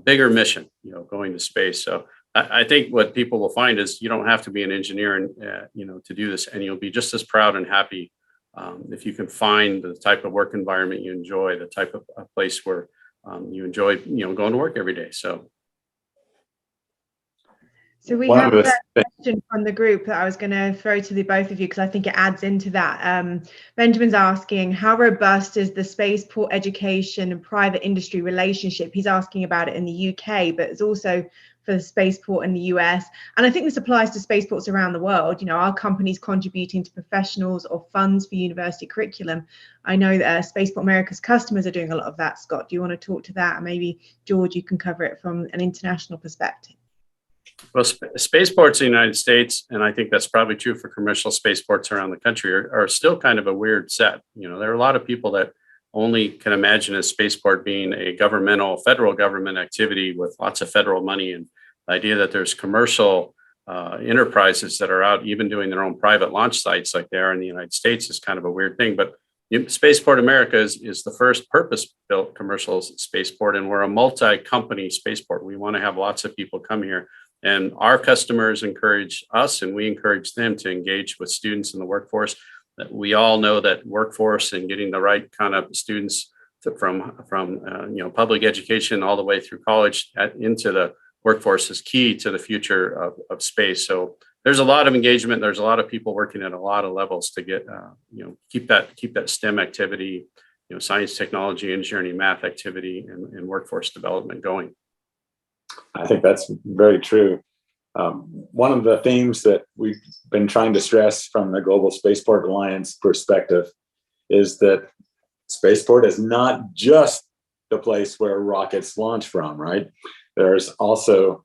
Speaker 4: bigger mission, going to space. So I think what people will find is you don't have to be an engineer and to do this, and you'll be just as proud and happy if you can find the type of work environment you enjoy, the type of place where you enjoy, going to work every day. So
Speaker 2: we have a question from the group that I was going to throw to the both of you, because I think it adds into that. Benjamin's asking, how robust is the spaceport education and private industry relationship? He's asking about it in the UK, but it's also for the spaceport in the US. And I think this applies to spaceports around the world. Our company's contributing to professionals or funds for university curriculum. I know that Spaceport America's customers are doing a lot of that. Scott, do you want to talk to that? And maybe George, you can cover it from an international perspective.
Speaker 4: Well, spaceports in the United States, and I think that's probably true for commercial spaceports around the country, are still kind of a weird set. There are a lot of people that only can imagine a spaceport being a federal government activity with lots of federal money, and the idea that there's commercial enterprises that are out even doing their own private launch sites like they are in the United States is kind of a weird thing. But Spaceport America is the first purpose-built commercial spaceport, and we're a multi-company spaceport. We want to have lots of people come here. And our customers encourage us, and we encourage them to engage with students in the workforce. That we all know that workforce and getting the right kind of students from public education all the way through college into the workforce is key to the future of space. So there's a lot of engagement. There's a lot of people working at a lot of levels to get keep that STEM activity, science, technology, engineering, math activity, and workforce development going.
Speaker 1: I think that's very true. One of the themes that we've been trying to stress from the Global Spaceport Alliance perspective is that Spaceport is not just the place where rockets launch from, right? There's also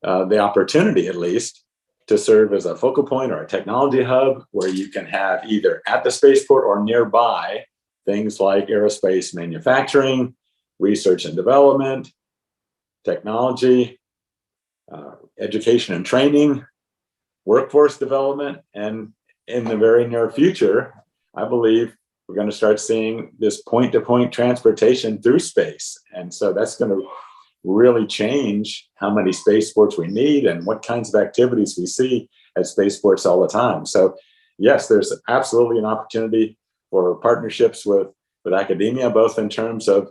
Speaker 1: the opportunity, at least, to serve as a focal point or a technology hub where you can have either at the spaceport or nearby things like aerospace manufacturing, research and development, technology, education and training, workforce development, and in the very near future, I believe we're going to start seeing this point-to-point transportation through space. And so that's going to really change how many spaceports we need and what kinds of activities we see at spaceports all the time. So yes, there's absolutely an opportunity for partnerships with academia, both in terms of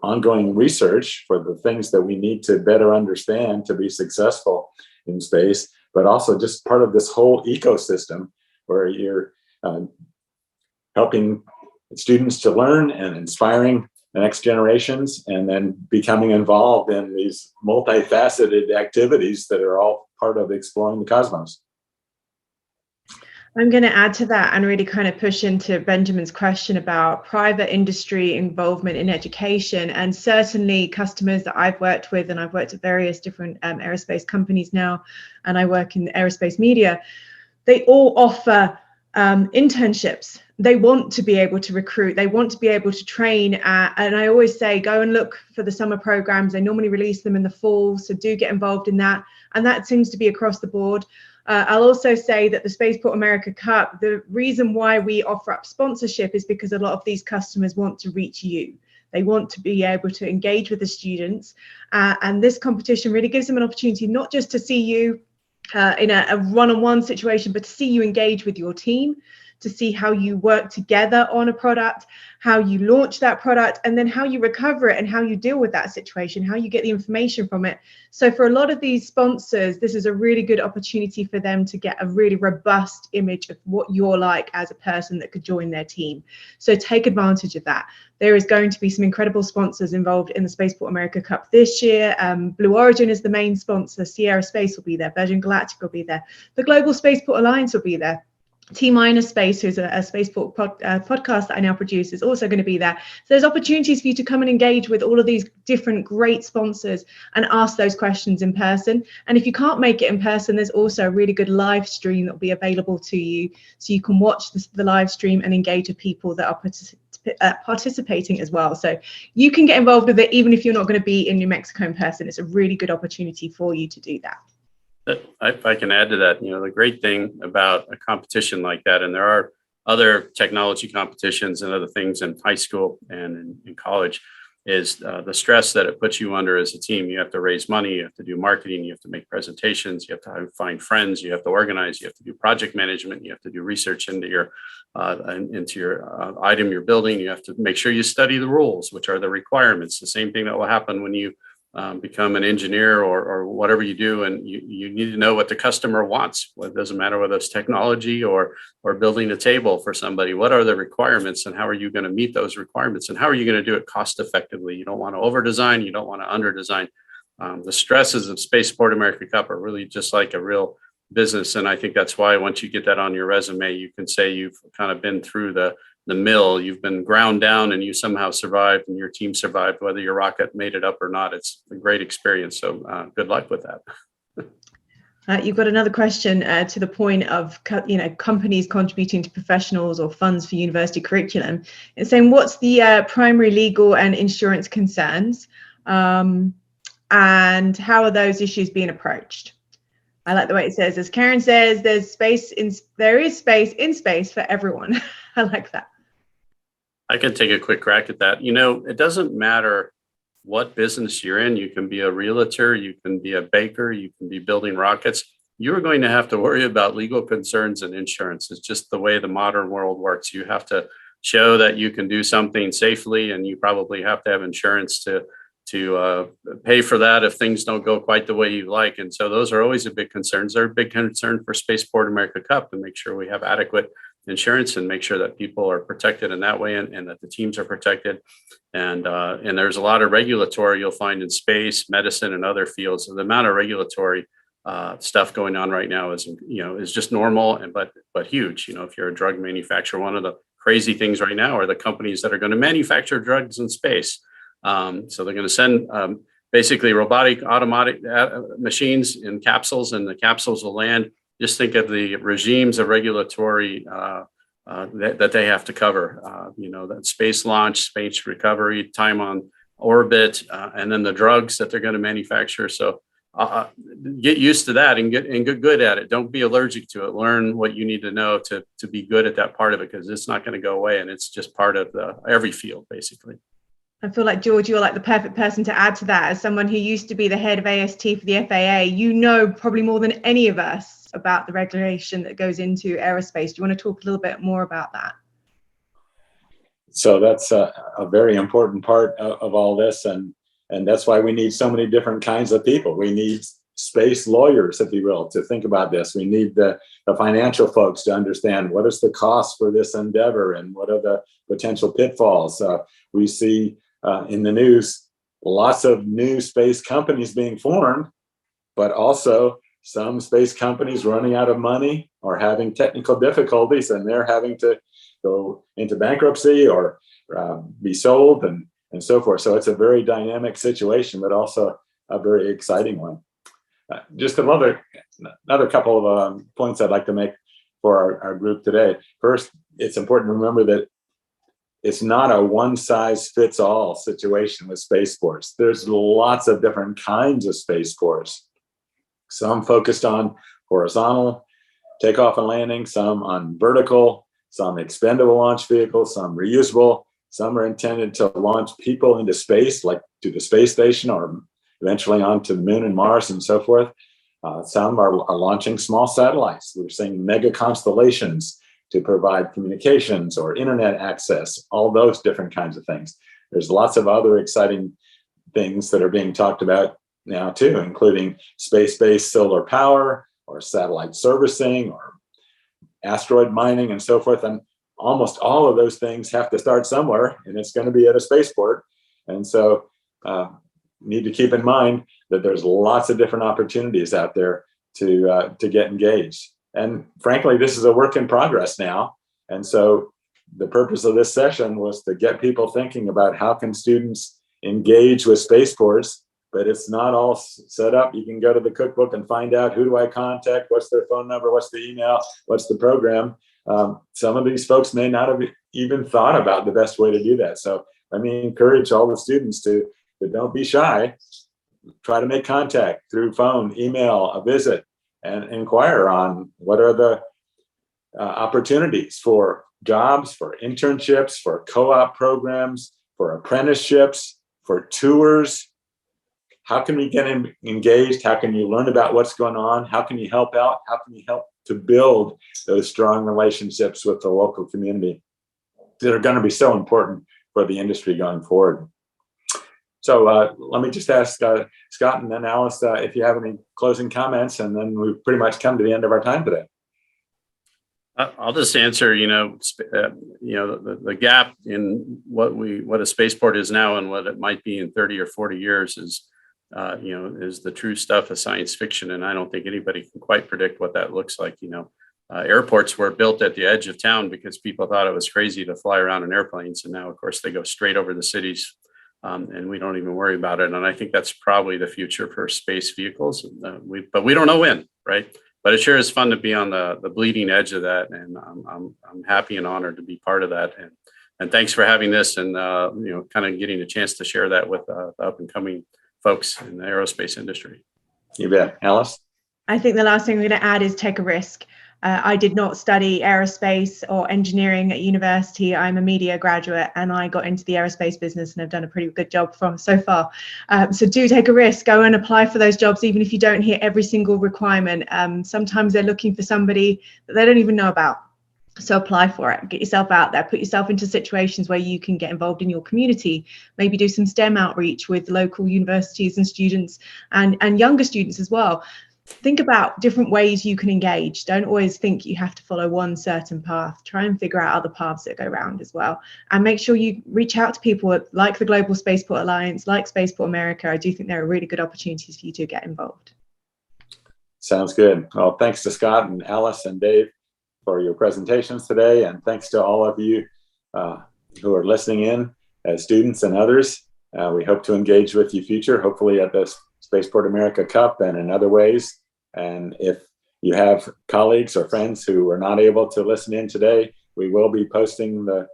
Speaker 1: ongoing research for the things that we need to better understand to be successful in space, but also just part of this whole ecosystem where you're helping students to learn and inspiring the next generations, and then becoming involved in these multifaceted activities that are all part of exploring the cosmos.
Speaker 2: I'm going to add to that and really kind of push into Benjamin's question about private industry involvement in education. And certainly customers that I've worked with, and I've worked at various different aerospace companies now, and I work in aerospace media, they all offer internships they want to be able to recruit, they want to be able to train. And I always say, go and look for the summer programs. They normally release them in the fall, so do get involved in that. And that seems to be across the board. I'll also say that the Spaceport America Cup, the reason why we offer up sponsorship is because a lot of these customers want to reach you. They want to be able to engage with the students. And this competition really gives them an opportunity not just to see you in a one-on-one situation, but to see you engage with your team, to see how you work together on a product, how you launch that product, and then how you recover it and how you deal with that situation, how you get the information from it. So for a lot of these sponsors, this is a really good opportunity for them to get a really robust image of what you're like as a person that could join their team. So take advantage of that. There is going to be some incredible sponsors involved in the Spaceport America Cup this year. Blue Origin is the main sponsor. Sierra Space will be there. Virgin Galactic will be there. The Global Spaceport Alliance will be there. T-Minus Space, who's a Spaceport podcast that I now produce, is also going to be there. So there's opportunities for you to come and engage with all of these different great sponsors and ask those questions in person. And if you can't make it in person, there's also a really good live stream that will be available to you, so you can watch the live stream and engage with people that are participating as well. So you can get involved with it even if you're not going to be in New Mexico in person. It's a really good opportunity for you to do that.
Speaker 4: If I can add to that, the great thing about a competition like that, and there are other technology competitions and other things in high school and in college, is the stress that it puts you under as a team. You have to raise money, you have to do marketing, you have to make presentations, you have to find friends, you have to organize, you have to do project management, you have to do research into your item you're building. You have to make sure you study the rules, which are the requirements. The same thing that will happen when you become an engineer or whatever you do, and you need to know what the customer wants. Well, it doesn't matter whether it's technology or building a table for somebody. What are the requirements, and how are you going to meet those requirements, and how are you going to do it cost effectively? You don't want to over design, you don't want to under design. The stresses of Spaceport America Cup are really just like a real business, and I think that's why once you get that on your resume, you can say you've kind of been through the mill, you've been ground down, and you somehow survived, and your team survived, whether your rocket made it up or not. It's a great experience. So good luck with that.
Speaker 2: You've got another question to the point of companies contributing to professionals or funds for university curriculum. It's saying, what's the primary legal and insurance concerns, and how are those issues being approached? I like the way it says, as Karen says, there is space in space for everyone. I like that.
Speaker 4: I can take a quick crack at that. It doesn't matter what business you're in. You can be a realtor, you can be a baker, you can be building rockets. You're going to have to worry about legal concerns and insurance. It's just the way the modern world works. You have to show that you can do something safely, and you probably have to have insurance to pay for that if things don't go quite the way you like. And so those are always a big concerns. They're a big concern for Spaceport America Cup, to make sure we have adequate insurance and make sure that people are protected in that way, and that the teams are protected. And there's a lot of regulatory you'll find in space, medicine, and other fields. The amount of regulatory stuff going on right now is just normal, but huge. If you're a drug manufacturer, one of the crazy things right now are the companies that are going to manufacture drugs in space. So they're going to send basically robotic automatic machines in capsules, and the capsules will land. Just think of the regimes of regulatory that they have to cover. That space launch, space recovery, time on orbit, and then the drugs that they're going to manufacture. So get used to that and get good at it. Don't be allergic to it. Learn what you need to know to be good at that part of it, because it's not going to go away, and it's just part of every field, basically.
Speaker 2: I feel like, George, you're like the perfect person to add to that. As someone who used to be the head of AST for the FAA, probably more than any of us about the regulation that goes into aerospace. Do you want to talk a little bit more about that?
Speaker 1: So that's a very important part of all this. And that's why we need so many different kinds of people. We need space lawyers, if you will, to think about this. We need the financial folks to understand what is the cost for this endeavor and what are the potential pitfalls. We see in the news lots of new space companies being formed, but also some space companies running out of money or having technical difficulties, and they're having to go into bankruptcy or be sold and so forth. So it's a very dynamic situation, but also a very exciting one. Just another couple of points I'd like to make for our group today. First, it's important to remember that it's not a one-size-fits-all situation with spaceports. There's lots of different kinds of spaceports. Some focused on horizontal takeoff and landing, some on vertical, some expendable launch vehicles, some reusable. Some are intended to launch people into space, like to the space station or eventually onto the moon and Mars and so forth. Some are launching small satellites. We're seeing mega constellations to provide communications or internet access, all those different kinds of things. There's lots of other exciting things that are being talked about now too, including space-based solar power or satellite servicing or asteroid mining and so forth. And almost all of those things have to start somewhere, and it's going to be at a spaceport. And so need to keep in mind that there's lots of different opportunities out there to get engaged. And frankly, this is a work in progress now. And so the purpose of this session was to get people thinking about how can students engage with spaceports, but it's not all set up. You can go to the cookbook and find out who do I contact, what's their phone number, what's the email, what's the program. Some of these folks may not have even thought about the best way to do that. So let me encourage all the students to don't be shy. Try to make contact through phone, email, a visit, and inquire on what are the opportunities for jobs, for internships, for co-op programs, for apprenticeships, for tours. How can we get engaged? How can you learn about what's going on? How can you help out? How can you help to build those strong relationships with the local community that are going to be so important for the industry going forward? So let me just ask Scott and then Alice if you have any closing comments, and then we've pretty much come to the end of our time today.
Speaker 4: I'll just answer, the gap in what a spaceport is now and what it might be in 30 or 40 years is the true stuff of science fiction. And I don't think anybody can quite predict what that looks like. Airports were built at the edge of town because people thought it was crazy to fly around in airplanes. And now, of course, they go straight over the cities. And we don't even worry about it. And I think that's probably the future for space vehicles. But we don't know when, right? But it sure is fun to be on the bleeding edge of that. And I'm happy and honored to be part of that. And thanks for having this and, kind of getting a chance to share that with the up and coming folks in the aerospace industry.
Speaker 1: You bet. Alice?
Speaker 2: I think the last thing we're going to add is take a risk. I did not study aerospace or engineering at university. I'm a media graduate and I got into the aerospace business and have done a pretty good job from so far. So do take a risk, go and apply for those jobs, even if you don't hit every single requirement. Sometimes they're looking for somebody that they don't even know about. So apply for it, get yourself out there, put yourself into situations where you can get involved in your community, maybe do some STEM outreach with local universities and students and younger students as well. Think about different ways you can engage. Don't always think you have to follow one certain path. Try and figure out other paths that go around as well. And make sure you reach out to people like the Global Spaceport Alliance, like Spaceport America. I do think there are really good opportunities for you to get involved.
Speaker 1: Sounds good. Well, thanks to Scott and Alice and Dave for your presentations today. And thanks to all of you who are listening in as students and others. We hope to engage with you future, hopefully at the Spaceport America Cup and in other ways. And if you have colleagues or friends who were not able to listen in today, we will be posting the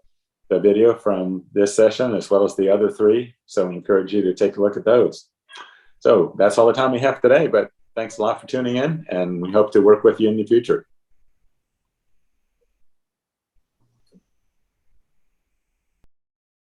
Speaker 1: video from this session as well as the other three. So we encourage you to take a look at those. So that's all the time we have today, but thanks a lot for tuning in and we hope to work with you in the future.